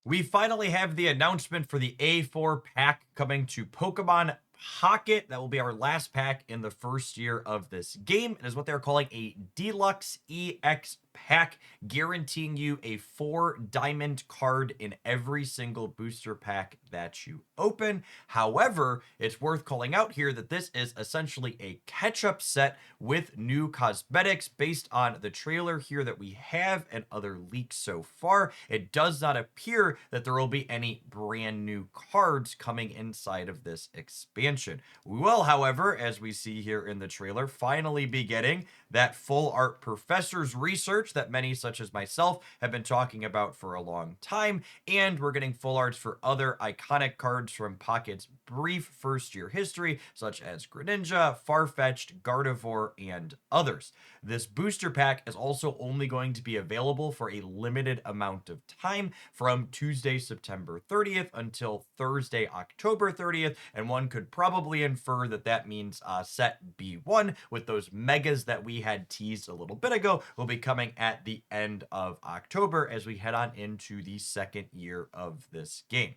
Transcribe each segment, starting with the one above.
We finally have the announcement for the A4 pack coming to Pokemon Pocket. That will be our last pack in the first year of this game. It is what they're calling a Deluxe EX pack, guaranteeing you a 4 diamond card in every single booster pack that you open. However, it's worth calling out here that this is essentially a catch-up set with new cosmetics based on the trailer here that we have and other leaks so far. It does not appear that there will be any brand new cards coming inside of this expansion. We will, however, as we see here in the trailer, finally be getting that full art professor's research that many, such as myself, have been talking about for a long time. And we're getting full arts for other iconic cards from Pocket's brief first year history, such as Greninja, Farfetch'd, Gardevoir, and others. This booster pack is also only going to be available for a limited amount of time from Tuesday, September 30th until Thursday, October 30th. And one could probably infer that that means set B1 with those megas that we had teased a little bit ago will be coming at the end of October as we head on into the second year of this game.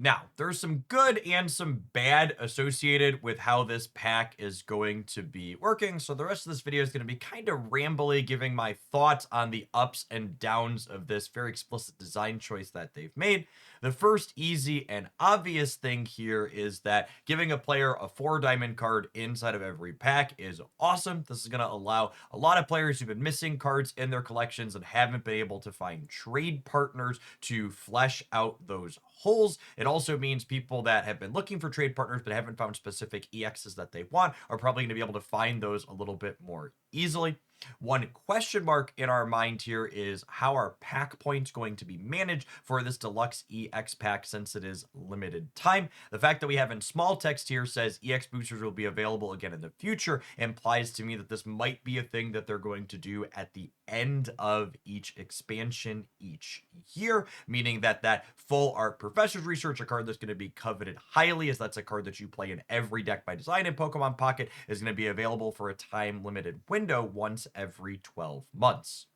Now, there's some good and some bad associated with how this pack is going to be working. So the rest of this video is going to be kind of rambly, giving my thoughts on the ups and downs of this very explicit design choice that they've made. The first easy and obvious thing here is that giving a player a 4 diamond card inside of every pack is awesome. This is going to allow a lot of players who've been missing cards in their collections and haven't been able to find trade partners to flesh out those holes. It also means people that have been looking for trade partners but haven't found specific EXs that they want are probably going to be able to find those a little bit more easily. One question mark in our mind here is how are pack points going to be managed for this Deluxe EX pack since it is limited time. The fact that we have in small text here says EX boosters will be available again in the future implies to me that this might be a thing that they're going to do at the end of each expansion each year, meaning that that full art professor's research, a card that's going to be coveted highly as that's a card that you play in every deck by design in Pokemon Pocket, is going to be available for a time limited window once every 12 months.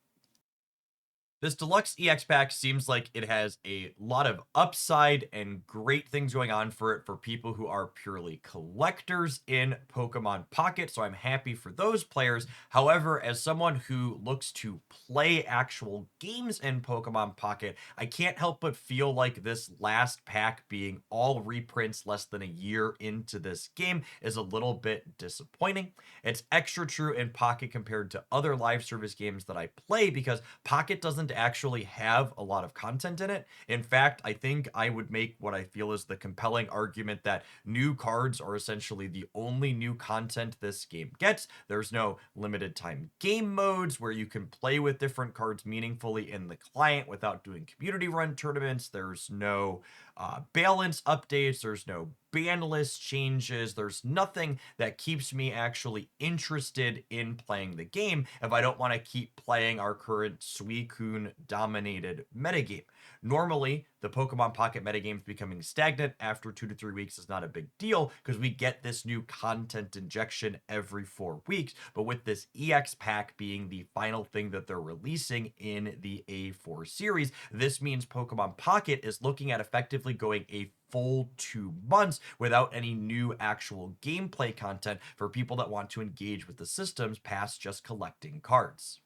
This Deluxe EX pack seems like it has a lot of upside and great things going on for it for people who are purely collectors in Pokemon Pocket, so I'm happy for those players. However, as someone who looks to play actual games in Pokemon Pocket, I can't help but feel like this last pack being all reprints less than a year into this game is a little bit disappointing. It's extra true in Pocket compared to other live service games that I play because Pocket doesn't actually have a lot of content in it. In fact, I think I would make what I feel is the compelling argument that new cards are essentially the only new content this game gets. There's no limited time game modes where you can play with different cards meaningfully in the client without doing community run tournaments. There's no balance updates. There's no ban list changes. There's nothing that keeps me actually interested in playing the game if I don't want to keep playing our current Suicune dominated metagame. Normally, the Pokemon Pocket metagames becoming stagnant after 2 to 3 weeks is not a big deal because we get this new content injection every 4 weeks. But with this EX pack being the final thing that they're releasing in the A4 series, this means Pokemon Pocket is looking at effectively going a full 2 months without any new actual gameplay content for people that want to engage with the systems past just collecting cards.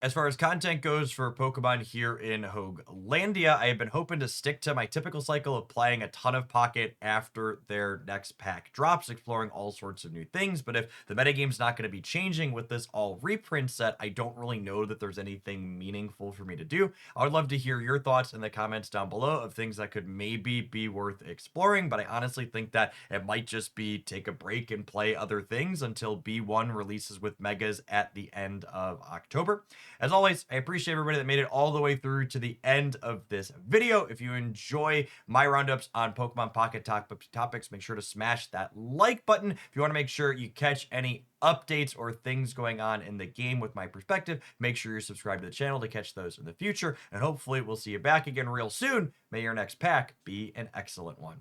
As far as content goes for Pokemon here in Hoaglandia, I have been hoping to stick to my typical cycle of playing a ton of Pocket after their next pack drops, exploring all sorts of new things. But if the metagame's not going to be changing with this all reprint set, I don't really know that there's anything meaningful for me to do. I would love to hear your thoughts in the comments down below of things that could maybe be worth exploring, but I honestly think that it might just be take a break and play other things until B1 releases with Megas at the end of October. As always, I appreciate everybody that made it all the way through to the end of this video. If you enjoy my roundups on Pokemon Pocket topics, make sure to smash that like button. If you want to make sure you catch any updates or things going on in the game with my perspective, make sure you're subscribed to the channel to catch those in the future. And hopefully we'll see you back again real soon. May your next pack be an excellent one.